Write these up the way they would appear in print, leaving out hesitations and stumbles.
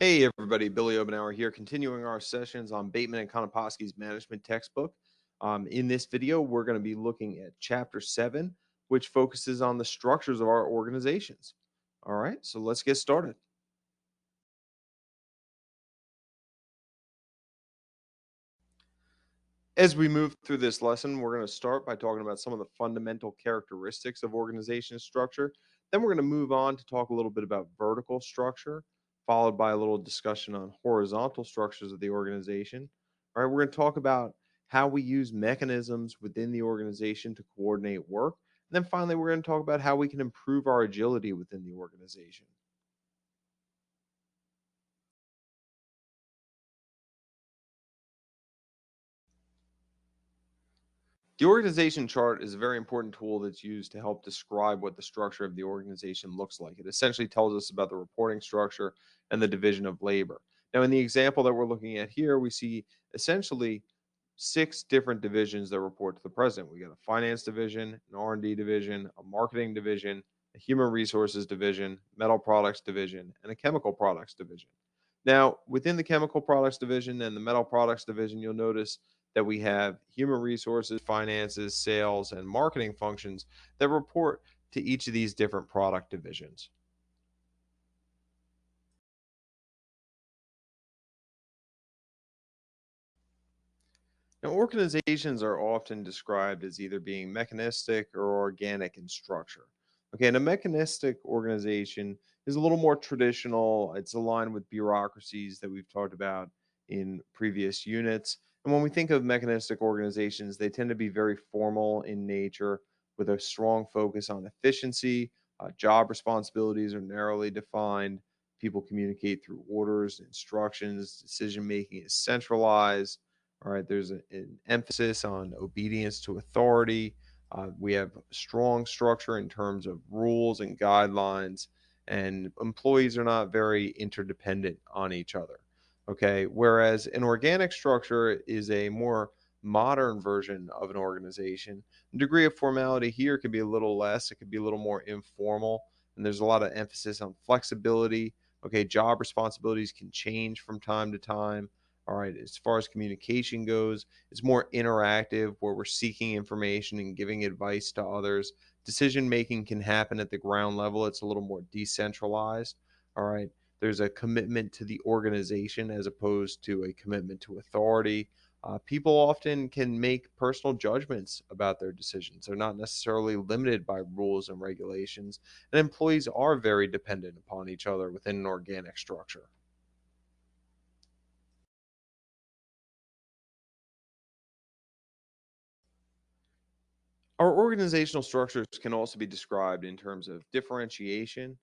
Hey everybody, Billy Obenauer here, continuing our sessions on Bateman and Konopowski's management textbook. In this video, we're going to be looking at Chapter 7, which focuses on the structures of our organizations. All right, so let's get started. As we move through this lesson, we're going to start by talking about some of the fundamental characteristics of organization structure. Then we're going to move on to talk a little bit about vertical structure, followed by a little discussion on horizontal structures of the organization. All right, we're going to talk about how we use mechanisms within the organization to coordinate work. And then finally, we're going to talk about how we can improve our agility within the organization. The organization chart is a very important tool that's used to help describe what the structure of the organization looks like. It essentially tells us about the reporting structure and the division of labor. Now, in the example that we're looking at here, we see essentially six different divisions that report to the president. We got a finance division, an R&D division, a marketing division, a human resources division, metal products division, and a chemical products division. Now, within the chemical products division and the metal products division, you'll notice that we have human resources, finances, sales, and marketing functions that report to each of these different product divisions. Now, organizations are often described as either being mechanistic or organic in structure. Okay, and a mechanistic organization is a little more traditional. It's aligned with bureaucracies that we've talked about in previous units. And when we think of mechanistic organizations, they tend to be very formal in nature with a strong focus on efficiency. Job responsibilities are narrowly defined. People communicate through orders, instructions, decision making is centralized. All right, there's an emphasis on obedience to authority. We have strong structure in terms of rules and guidelines, and employees are not very interdependent on each other. Okay, whereas an organic structure is a more modern version of an organization. The degree of formality here could be a little less, it could be a little more informal, and there's a lot of emphasis on flexibility. Okay, job responsibilities can change from time to time. All right, as far as communication goes, it's more interactive where we're seeking information and giving advice to others. Decision making can happen at the ground level, it's a little more decentralized. All right, there's a commitment to the organization as opposed to a commitment to authority. People often can make personal judgments about their decisions. They're not necessarily limited by rules and regulations, and employees are very dependent upon each other within an organic structure. Our organizational structures can also be described in terms of differentiation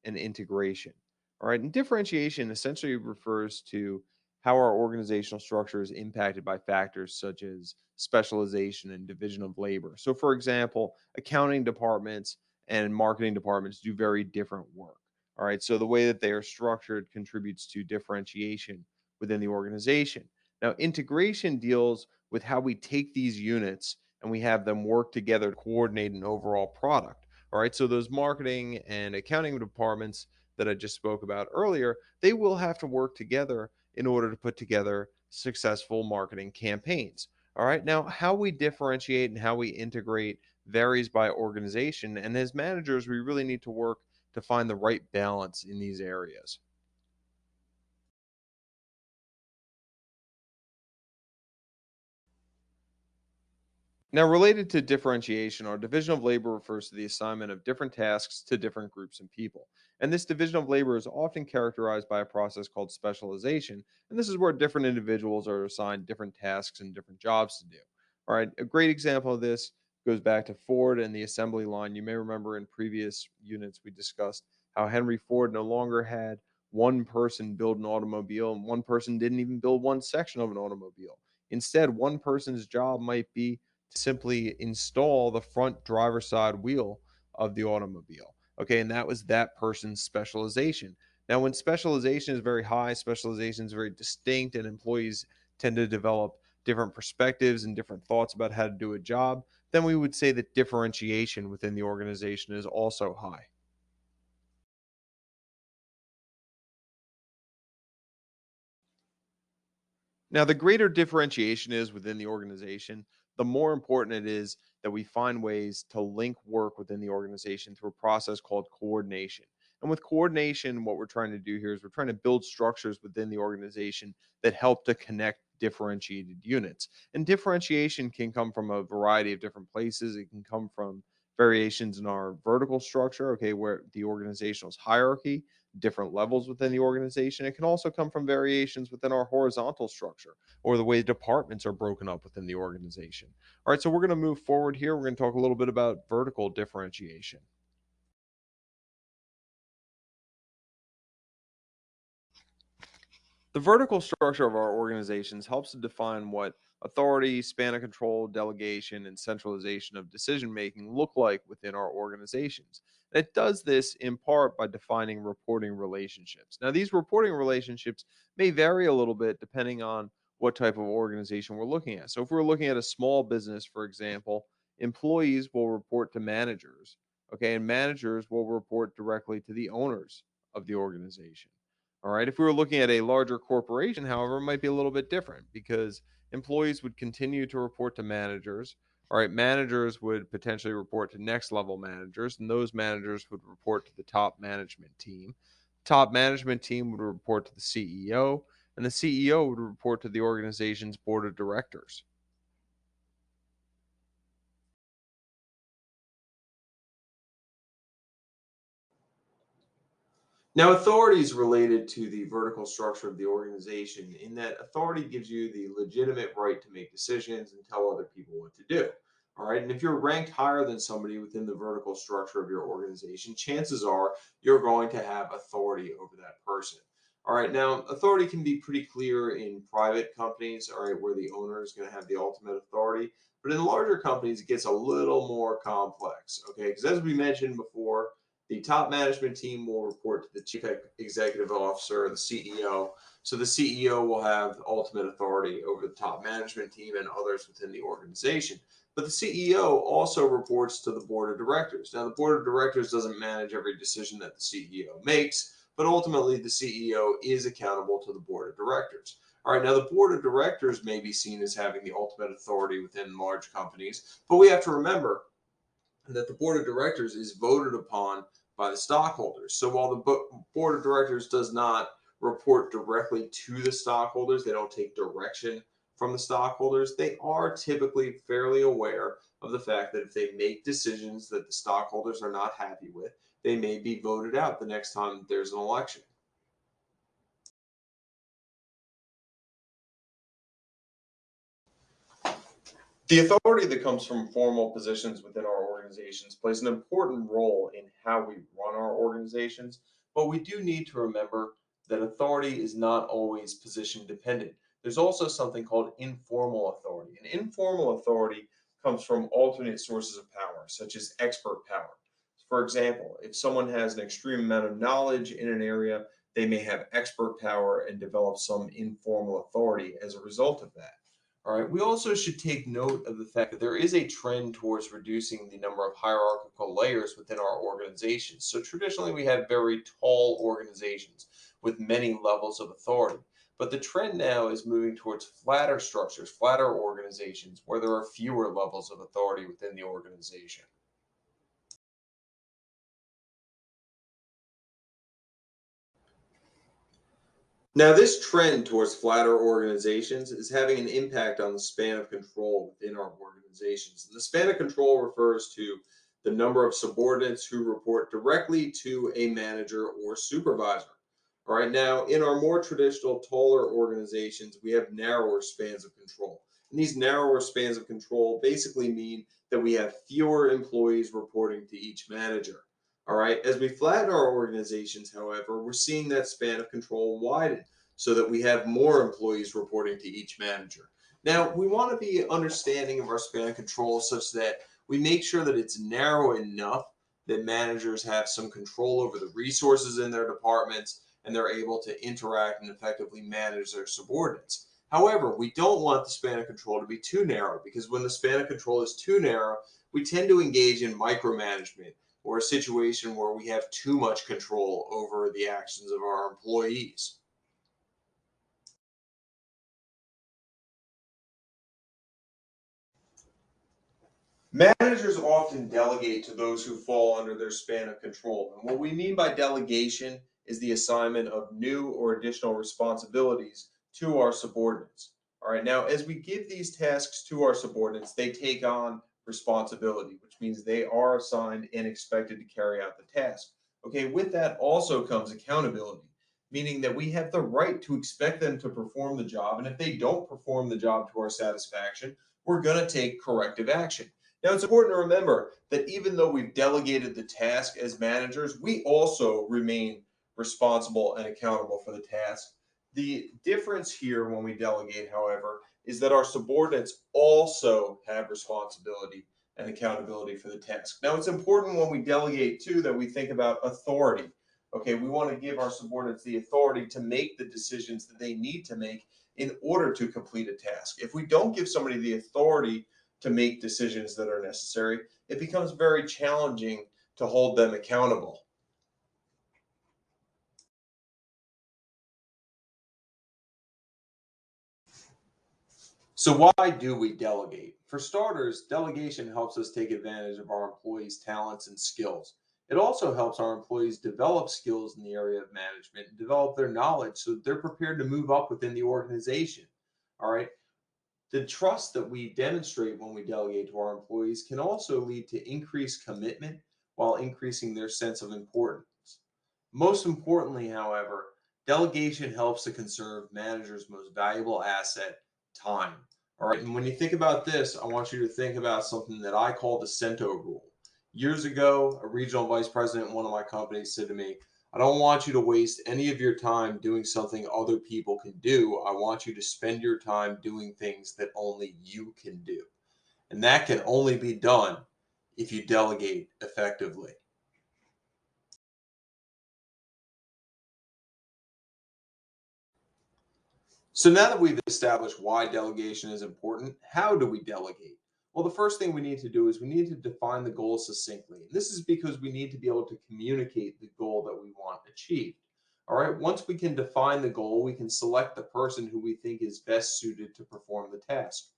and integration. All right. And differentiation essentially refers to how our organizational structure is impacted by factors such as specialization and division of labor. So, for example, accounting departments and marketing departments do very different work. All right. So, the way that they are structured contributes to differentiation within the organization. Now, integration deals with how we take these units and we have them work together to coordinate an overall product. All right. So, those marketing and accounting departments that I just spoke about earlier, they will have to work together in order to put together successful marketing campaigns. All right. Now, how we differentiate and how we integrate varies by organization. And as managers, we really need to work to find the right balance in these areas. Now, related to differentiation, our division of labor refers to the assignment of different tasks to different groups and people. And this division of labor is often characterized by a process called specialization. And this is where different individuals are assigned different tasks and different jobs to do. All right, a great example of this goes back to Ford and the assembly line. You may remember in previous units we discussed how Henry Ford no longer had one person build an automobile and one person didn't even build one section of an automobile. Instead, one person's job might be to simply install the front driver's side wheel of the automobile. Okay, and that was that person's specialization. Now, when specialization is very high, specialization is very distinct, and employees tend to develop different perspectives and different thoughts about how to do a job, then we would say that differentiation within the organization is also high. Now, the greater differentiation is within the organization, the more important it is that we find ways to link work within the organization through a process called coordination. And with coordination, what we're trying to do here is we're trying to build structures within the organization that help to connect differentiated units. And differentiation can come from a variety of different places. It can come from variations in our vertical structure, okay, where the organizational's hierarchy, different levels within the organization. It can also come from variations within our horizontal structure or the way departments are broken up within the organization. All right, so we're going to move forward here. We're going to talk a little bit about vertical differentiation. The vertical structure of our organizations helps to define what authority, span of control, delegation, and centralization of decision making look like within our organizations. And it does this in part by defining reporting relationships. Now, these reporting relationships may vary a little bit depending on what type of organization we're looking at. So, if we're looking at a small business, for example, employees will report to managers, okay, and managers will report directly to the owners of the organization. All right. If we were looking at a larger corporation, however, it might be a little bit different because employees would continue to report to managers. All right. Managers would potentially report to next level managers, and those managers would report to the top management team. Top management team would report to the CEO, and the CEO would report to the organization's board of directors. Now, authority is related to the vertical structure of the organization in that authority gives you the legitimate right to make decisions and tell other people what to do. All right. And if you're ranked higher than somebody within the vertical structure of your organization, chances are you're going to have authority over that person. All right. Now, authority can be pretty clear in private companies, all right, where the owner is going to have the ultimate authority. But in larger companies, it gets a little more complex. Okay. Because as we mentioned before, the top management team will report to the chief executive officer, the CEO. So the CEO will have ultimate authority over the top management team and others within the organization. But the CEO also reports to the board of directors. Now, the board of directors doesn't manage every decision that the CEO makes, but ultimately the CEO is accountable to the board of directors. All right, now the board of directors may be seen as having the ultimate authority within large companies, but we have to remember that the board of directors is voted upon by the stockholders. So while the board of directors does not report directly to the stockholders, they don't take direction from the stockholders, they are typically fairly aware of the fact that if they make decisions that the stockholders are not happy with, they may be voted out the next time there's an election. The authority that comes from formal positions within our organizations plays an important role in how we run our organizations, but we do need to remember that authority is not always position dependent. There's also something called informal authority. And informal authority comes from alternate sources of power, such as expert power. For example, if someone has an extreme amount of knowledge in an area, they may have expert power and develop some informal authority as a result of that. All right. We also should take note of the fact that there is a trend towards reducing the number of hierarchical layers within our organizations. So traditionally, we have very tall organizations with many levels of authority. But the trend now is moving towards flatter structures, flatter organizations where there are fewer levels of authority within the organization. Now, this trend towards flatter organizations is having an impact on the span of control within our organizations. And the span of control refers to the number of subordinates who report directly to a manager or supervisor. All right, now in our more traditional, taller organizations, we have narrower spans of control. And these narrower spans of control basically mean that we have fewer employees reporting to each manager. All right. As we flatten our organizations, however, we're seeing that span of control widen so that we have more employees reporting to each manager. Now, we want to be understanding of our span of control such that we make sure that it's narrow enough that managers have some control over the resources in their departments and they're able to interact and effectively manage their subordinates. However, we don't want the span of control to be too narrow because when the span of control is too narrow, we tend to engage in micromanagement or a situation where we have too much control over the actions of our employees. Managers often delegate to those who fall under their span of control. And what we mean by delegation is the assignment of new or additional responsibilities to our subordinates. All right, now as we give these tasks to our subordinates, they take on responsibility, which means they are assigned and expected to carry out the task. Okay, with that also comes accountability, meaning that we have the right to expect them to perform the job. And if they don't perform the job to our satisfaction, we're going to take corrective action. Now, it's important to remember that even though we've delegated the task as managers, we also remain responsible and accountable for the task. The difference here when we delegate, however, is that our subordinates also have responsibility and accountability for the task. Now, it's important when we delegate too that we think about authority. Okay, we want to give our subordinates the authority to make the decisions that they need to make in order to complete a task. If we don't give somebody the authority to make decisions that are necessary, it becomes very challenging to hold them accountable. So, why do we delegate? For starters, delegation helps us take advantage of our employees' talents and skills. It also helps our employees develop skills in the area of management and develop their knowledge so that they're prepared to move up within the organization. All right. The trust that we demonstrate when we delegate to our employees can also lead to increased commitment while increasing their sense of importance. Most importantly, however, delegation helps to conserve managers' most valuable asset, time. All right, and when you think about this, I want you to think about something that I call the Cento rule. Years ago, a regional vice president in one of my companies said to me, I don't want you to waste any of your time doing something other people can do. I want you to spend your time doing things that only you can do. And that can only be done if you delegate effectively. So now that we've established why delegation is important, how do we delegate? Well, the first thing we need to do is we need to define the goal succinctly. This is because we need to be able to communicate the goal that we want achieved. All right, once we can define the goal, we can select the person who we think is best suited to perform the task.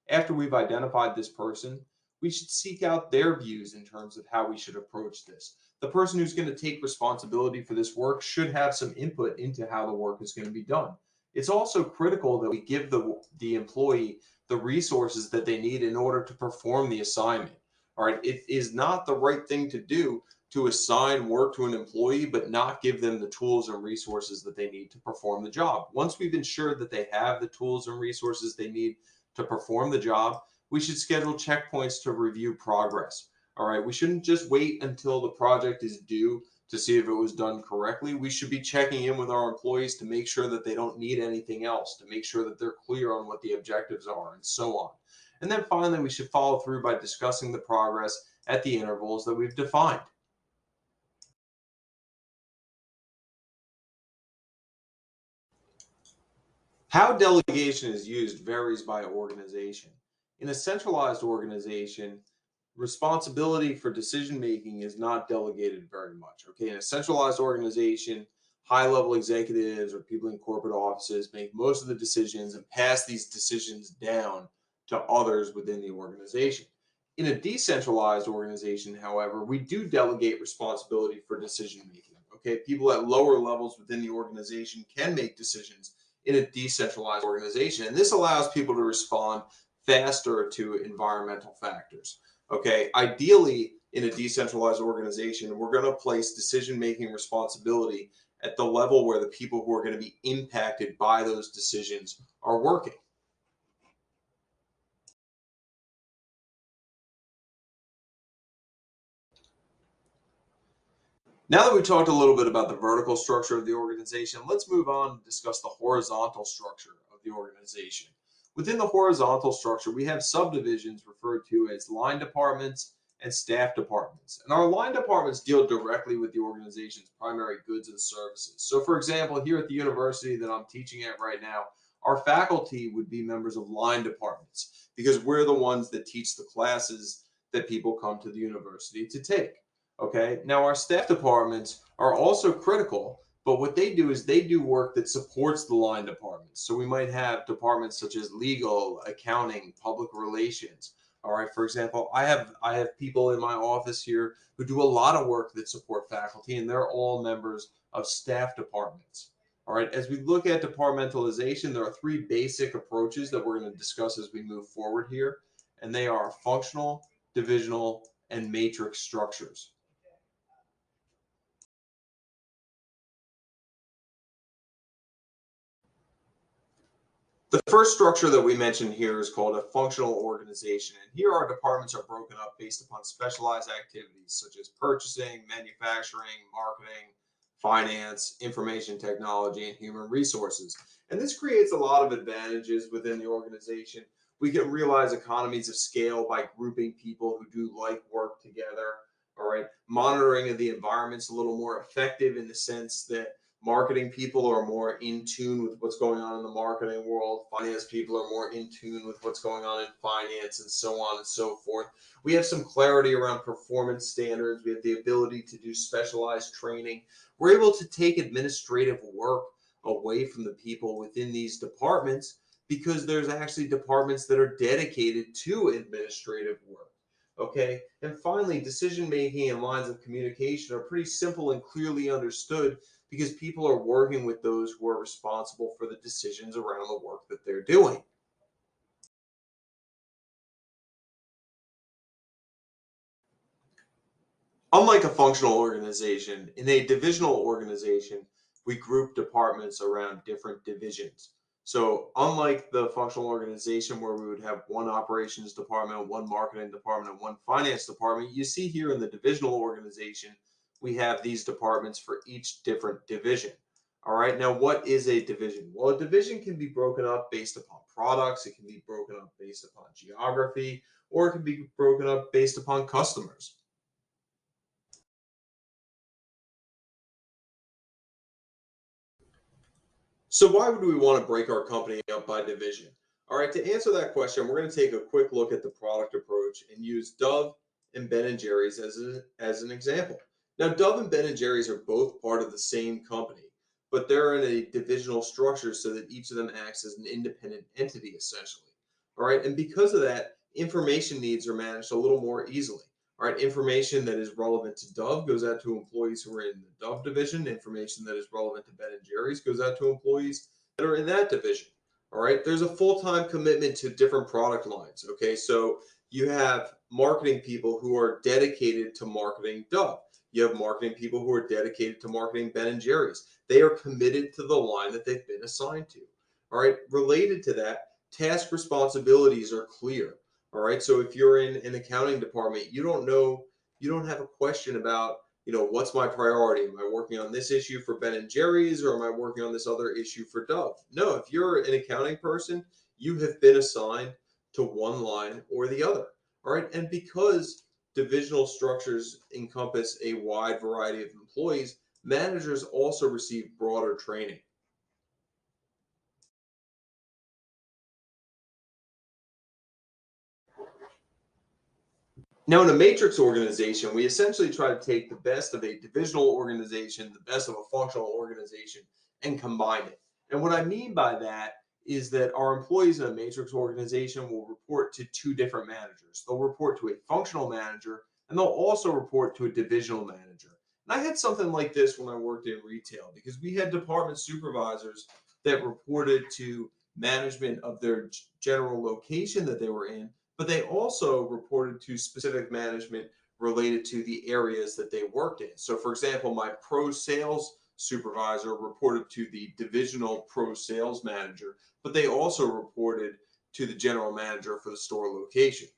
After we've identified this person, we should seek out their views in terms of how we should approach this. The person who's going to take responsibility for this work should have some input into how the work is going to be done. It's also critical that we give the employee the resources that they need in order to perform the assignment. All right, it is not the right thing to do to assign work to an employee but not give them the tools and resources that they need to perform the job. Once we've ensured that they have the tools and resources they need to perform the job, we should schedule checkpoints to review progress. All right, we shouldn't just wait until the project is due to see if it was done correctly. We should be checking in with our employees to make sure that they don't need anything else, to make sure that they're clear on what the objectives are, and so on. And then finally, we should follow through by discussing the progress at the intervals that we've defined. How delegation is used varies by organization. In a centralized organization, responsibility for decision making is not delegated very much. Okay, in a centralized organization, high level executives or people in corporate offices make most of the decisions and pass these decisions down to others within the organization. In a decentralized organization, however, we do delegate responsibility for decision making. Okay, people at lower levels within the organization can make decisions in a decentralized organization, and this allows people to respond faster to environmental factors. Okay, ideally, in a decentralized organization, we're going to place decision making responsibility at the level where the people who are going to be impacted by those decisions are working. Now that we talked a little bit about the vertical structure of the organization, let's move on and discuss the horizontal structure of the organization. Within the horizontal structure, we have subdivisions referred to as line departments and staff departments. And our line departments deal directly with the organization's primary goods and services. So, for example, here at the university that I'm teaching at right now, our faculty would be members of line departments because we're the ones that teach the classes that people come to the university to take. Okay. Now, our staff departments are also critical, but what they do is they do work that supports the line departments. So we might have departments such as legal, accounting, public relations. All right. For example, I have people in my office here who do a lot of work that support faculty, and they're all members of staff departments. All right. As we look at departmentalization, there are three basic approaches that we're going to discuss as we move forward here, and they are functional, divisional, and matrix structures. The first structure that we mentioned here is called a functional organization. And here our departments are broken up based upon specialized activities such as purchasing, manufacturing, marketing, finance, information technology, and human resources. And this creates a lot of advantages within the organization. We can realize economies of scale by grouping people who do like work together. All right. Monitoring of the environment's a little more effective in the sense that marketing people are more in tune with what's going on in the marketing world. Finance people are more in tune with what's going on in finance, and so on and so forth. We have some clarity around performance standards. We have the ability to do specialized training. We're able to take administrative work away from the people within these departments because there's actually departments that are dedicated to administrative work. Okay. And finally, decision making and lines of communication are pretty simple and clearly understood because people are working with those who are responsible for the decisions around the work that they're doing. Unlike a functional organization, in a divisional organization, we group departments around different divisions. So, unlike the functional organization where we would have one operations department, one marketing department, and one finance department, you see here in the divisional organization, we have these departments for each different division. All right, now what is a division? Well, a division can be broken up based upon products, it can be broken up based upon geography, or it can be broken up based upon customers. So why would we want to break our company up by division? All right, to answer that question, we're going to take a quick look at the product approach and use Dove and Ben and Jerry's as an example. Now, Dove and Ben and Jerry's are both part of the same company, but they're in a divisional structure so that each of them acts as an independent entity essentially. All right, and because of that, information needs are managed a little more easily. All right, information that is relevant to Dove goes out to employees who are in the Dove division. Information that is relevant to Ben and Jerry's goes out to employees that are in that division. All right, there's a full-time commitment to different product lines. Okay, so you have marketing people who are dedicated to marketing Dove. You have marketing people who are dedicated to marketing Ben and Jerry's. They are committed to the line that they've been assigned to. All right, related to that, task responsibilities are clear. All right. So if you're in an accounting department, you don't have a question about, what's my priority? Am I working on this issue for Ben and Jerry's or am I working on this other issue for Dove? No, if you're an accounting person, you have been assigned to one line or the other. All right. And because divisional structures encompass a wide variety of employees, managers also receive broader training. Now, in a matrix organization, we essentially try to take the best of a divisional organization, the best of a functional organization, and combine it. And what I mean by that is that our employees in a matrix organization will report to two different managers. They'll report to a functional manager, and they'll also report to a divisional manager. And I had something like this when I worked in retail because we had department supervisors that reported to management of their general location that they were in, but they also reported to specific management related to the areas that they worked in. So, for example, my pro sales supervisor reported to the divisional pro sales manager, but they also reported to the general manager for the store location.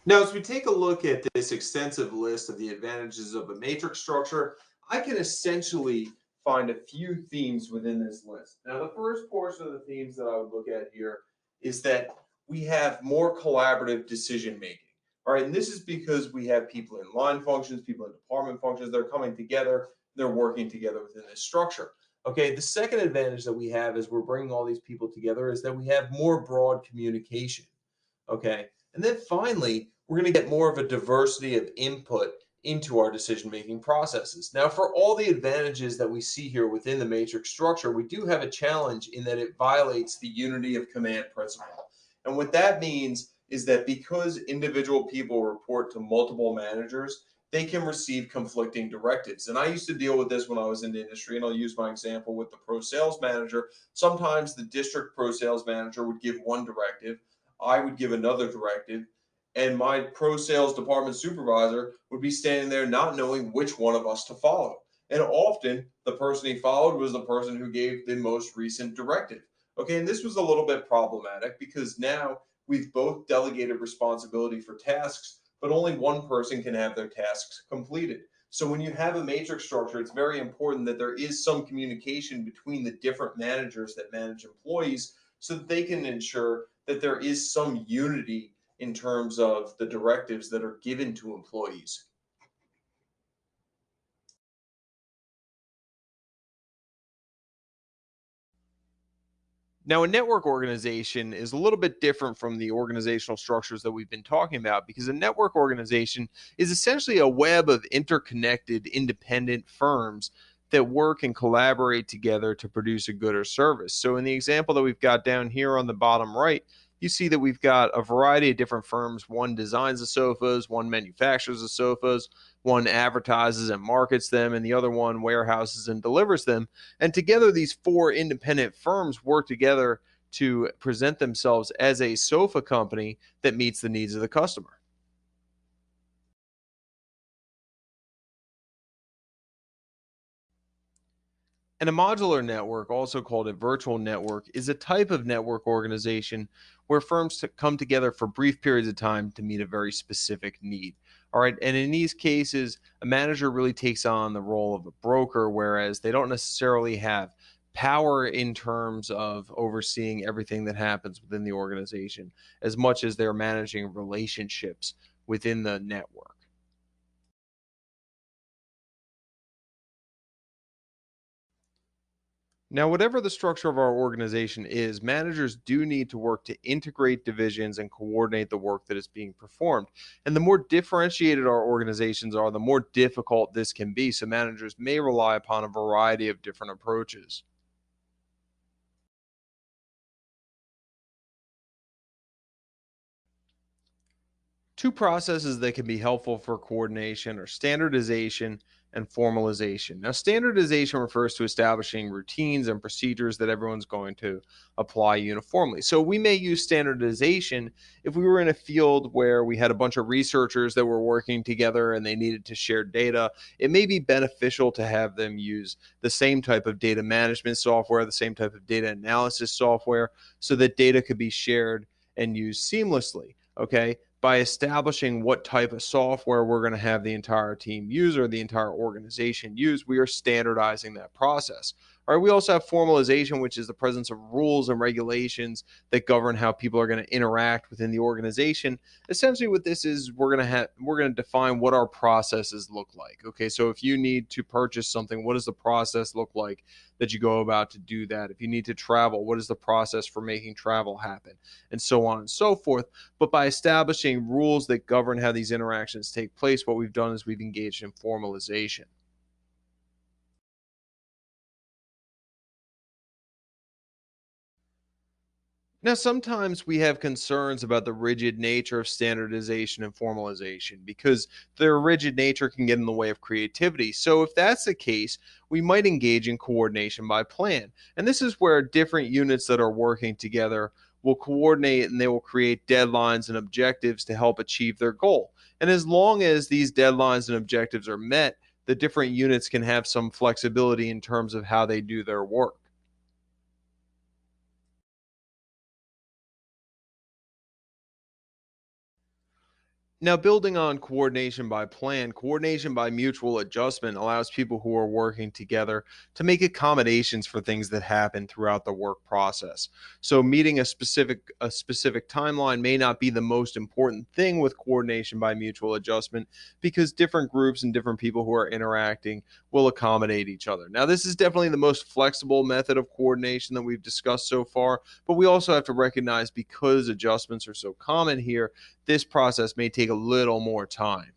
Now, as we take a look at this extensive list of the advantages of a matrix structure, I can essentially find a few themes within this list. Now, the first portion of the themes that I would look at here is that we have more collaborative decision making. All right, and this is because we have people in line functions, people in department functions, they're coming together, they're working together within this structure. Okay, the second advantage that we have as we're bringing all these people together is that we have more broad communication. Okay. And then finally, we're going to get more of a diversity of input into our decision-making processes. Now, for all the advantages that we see here within the matrix structure, we do have a challenge in that it violates the unity of command principle. And what that means is that because individual people report to multiple managers, they can receive conflicting directives. And I used to deal with this when I was in the industry, and I'll use my example with the pro sales manager. Sometimes the district pro sales manager would give one directive, I would give another directive, and my pro sales department supervisor would be standing there not knowing which one of us to follow. And often the person he followed was the person who gave the most recent directive. Okay, and this was a little bit problematic because now we've both delegated responsibility for tasks, but only one person can have their tasks completed. So when you have a matrix structure, it's very important that there is some communication between the different managers that manage employees so that they can ensure that there is some unity in terms of the directives that are given to employees. Now, a network organization is a little bit different from the organizational structures that we've been talking about because a network organization is essentially a web of interconnected, independent firms that work and collaborate together to produce a good or service. So, in the example that we've got down here on the bottom right, you see that we've got a variety of different firms. One designs the sofas, one manufactures the sofas, one advertises and markets them, and the other one warehouses and delivers them. And together, these four independent firms work together to present themselves as a sofa company that meets the needs of the customer. And a modular network, also called a virtual network, is a type of network organization where firms come together for brief periods of time to meet a very specific need. All right. And in these cases, a manager really takes on the role of a broker, whereas they don't necessarily have power in terms of overseeing everything that happens within the organization as much as they're managing relationships within the network. Now, whatever the structure of our organization is, managers do need to work to integrate divisions and coordinate the work that is being performed. And the more differentiated our organizations are, the more difficult this can be. So, managers may rely upon a variety of different approaches. Two processes that can be helpful for coordination are standardization and formalization. Now, standardization refers to establishing routines and procedures that everyone's going to apply uniformly. So, we may use standardization if we were in a field where we had a bunch of researchers that were working together and they needed to share data. It may be beneficial to have them use the same type of data management software, the same type of data analysis software, so that data could be shared and used seamlessly. Okay, by establishing what type of software we're going to have the entire team use or the entire organization use, we are standardizing that process. All right, we also have formalization, which is the presence of rules and regulations that govern how people are going to interact within the organization. Essentially, what this is, we're going to define what our processes look like. Okay, so if you need to purchase something, what does the process look like that you go about to do that? If you need to travel, what is the process for making travel happen, and so on and so forth. But by establishing rules that govern how these interactions take place, what we've done is we've engaged in formalization. Now, sometimes we have concerns about the rigid nature of standardization and formalization because their rigid nature can get in the way of creativity. So, if that's the case, we might engage in coordination by plan. And this is where different units that are working together will coordinate and they will create deadlines and objectives to help achieve their goal. And as long as these deadlines and objectives are met, the different units can have some flexibility in terms of how they do their work. Now, building on coordination by plan, coordination by mutual adjustment allows people who are working together to make accommodations for things that happen throughout the work process. So, meeting a specific timeline may not be the most important thing with coordination by mutual adjustment because different groups and different people who are interacting will accommodate each other. Now, this is definitely the most flexible method of coordination that we've discussed so far, but we also have to recognize because adjustments are so common here, this process may take a little more time.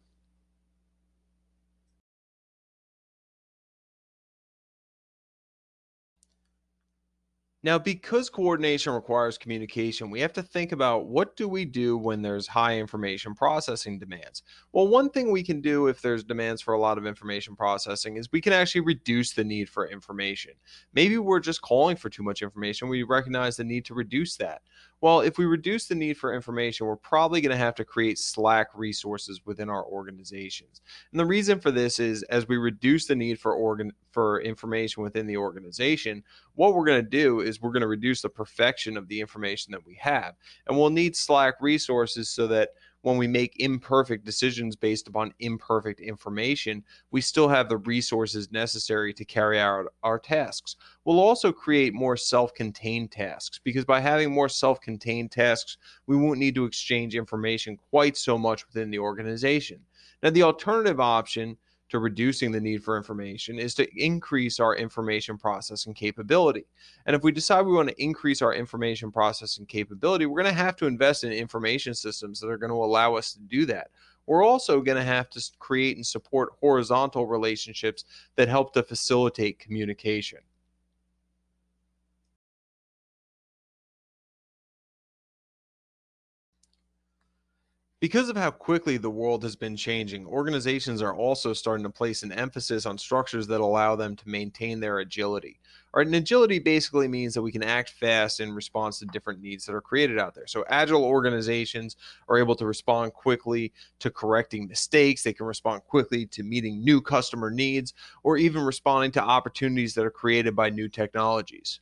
Now, because coordination requires communication, we have to think about what do we do when there's high information processing demands. Well, one thing we can do if there's demands for a lot of information processing is we can actually reduce the need for information. Maybe we're just calling for too much information. We recognize the need to reduce that. Well, if we reduce the need for information, we're probably going to have to create slack resources within our organizations. And the reason for this is as we reduce the need for information within the organization, what we're going to do is we're going to reduce the perfection of the information that we have. And we'll need slack resources so that when we make imperfect decisions based upon imperfect information, we still have the resources necessary to carry out our tasks. We'll also create more self contained tasks because by having more self contained tasks, we won't need to exchange information quite so much within the organization. Now, the alternative option to reducing the need for information is to increase our information processing capability. And if we decide we want to increase our information processing capability, we're going to have to invest in information systems that are going to allow us to do that. We're also going to have to create and support horizontal relationships that help to facilitate communication. Because of how quickly the world has been changing, organizations are also starting to place an emphasis on structures that allow them to maintain their agility. All right, and agility basically means that we can act fast in response to different needs that are created out there. So, agile organizations are able to respond quickly to correcting mistakes, they can respond quickly to meeting new customer needs, or even responding to opportunities that are created by new technologies.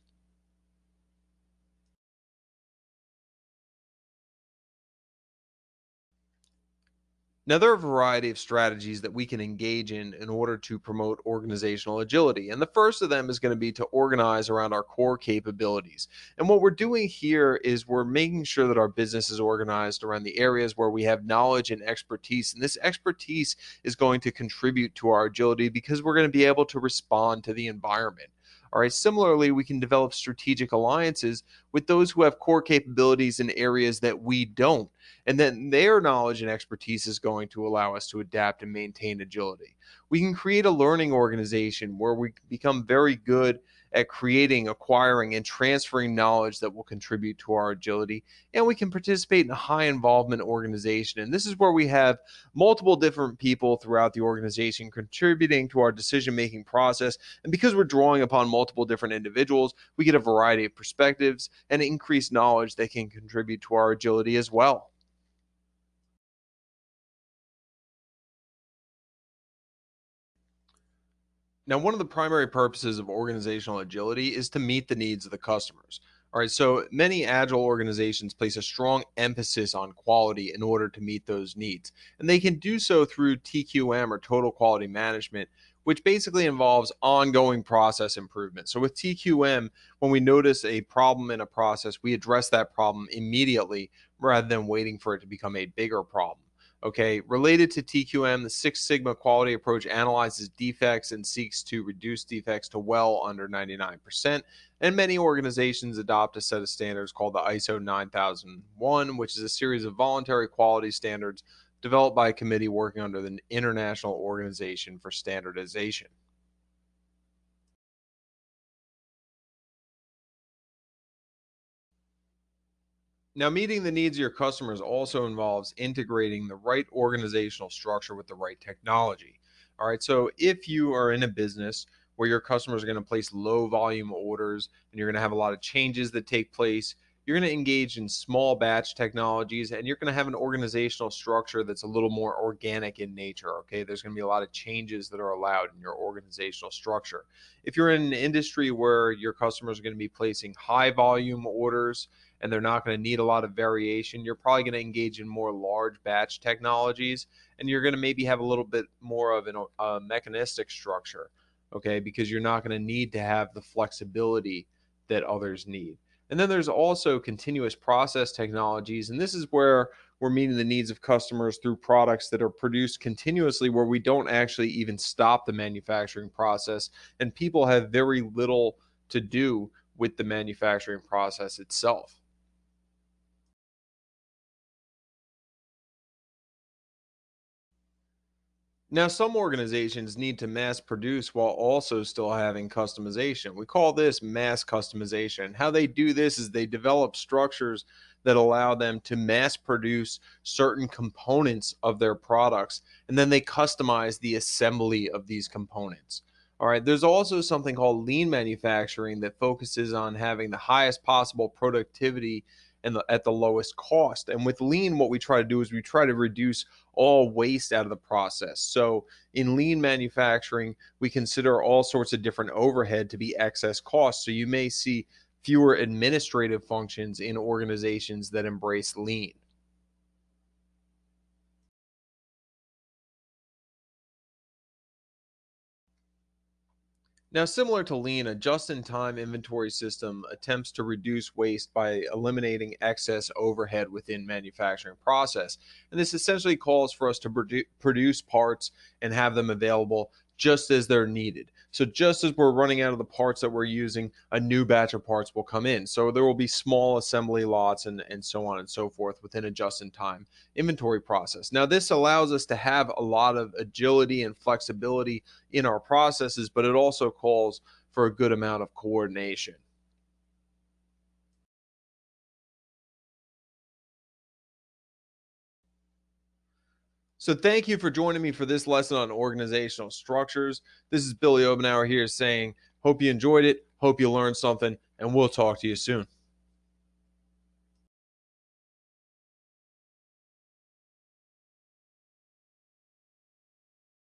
Now, there are a variety of strategies that we can engage in order to promote organizational agility. And the first of them is going to be to organize around our core capabilities. And what we're doing here is we're making sure that our business is organized around the areas where we have knowledge and expertise. And this expertise is going to contribute to our agility because we're going to be able to respond to the environment. All right. Similarly, we can develop strategic alliances with those who have core capabilities in areas that we don't, and then their knowledge and expertise is going to allow us to adapt and maintain agility. We can create a learning organization where we become very good at creating, acquiring, and transferring knowledge that will contribute to our agility. And we can participate in a high involvement organization. And this is where we have multiple different people throughout the organization contributing to our decision making process. And because we're drawing upon multiple different individuals, we get a variety of perspectives and increased knowledge that can contribute to our agility as well. Now, one of the primary purposes of organizational agility is to meet the needs of the customers. All right, so many agile organizations place a strong emphasis on quality in order to meet those needs. And they can do so through TQM or total quality management, which basically involves ongoing process improvement. So, with TQM, when we notice a problem in a process, we address that problem immediately rather than waiting for it to become a bigger problem. Okay, related to TQM, the Six Sigma quality approach analyzes defects and seeks to reduce defects to well under 99%. And many organizations adopt a set of standards called the ISO 9001, which is a series of voluntary quality standards developed by a committee working under the International Organization for Standardization. Now, meeting the needs of your customers also involves integrating the right organizational structure with the right technology. All right. So, if you are in a business where your customers are going to place low volume orders and you're going to have a lot of changes that take place, you're going to engage in small batch technologies and you're going to have an organizational structure that's a little more organic in nature. Okay. There's going to be a lot of changes that are allowed in your organizational structure. If you're in an industry where your customers are going to be placing high volume orders, and they're not going to need a lot of variation, you're probably going to engage in more large batch technologies, and you're going to maybe have a little bit more of a mechanistic structure, okay, because you're not going to need to have the flexibility that others need. And then there's also continuous process technologies, and this is where we're meeting the needs of customers through products that are produced continuously where we don't actually even stop the manufacturing process, and people have very little to do with the manufacturing process itself. Now, some organizations need to mass produce while also still having customization. We call this mass customization. How they do this is they develop structures that allow them to mass produce certain components of their products, and then they customize the assembly of these components. All right, there's also something called lean manufacturing that focuses on having the highest possible productivity and at the lowest cost. And with lean, what we try to do is we try to reduce all waste out of the process. So in lean manufacturing, we consider all sorts of different overhead to be excess costs. So you may see fewer administrative functions in organizations that embrace lean. Now, similar to lean, a just in time inventory system attempts to reduce waste by eliminating excess overhead within manufacturing process. And this essentially calls for us to produce parts and have them available just as they're needed. So, just as we're running out of the parts that we're using, a new batch of parts will come in. So, there will be small assembly lots and so on and so forth within a just in time inventory process. Now, this allows us to have a lot of agility and flexibility in our processes, but it also calls for a good amount of coordination. So, thank you for joining me for this lesson on organizational structures. This is Billy Obenauer here saying, hope you enjoyed it, hope you learned something, and we'll talk to you soon.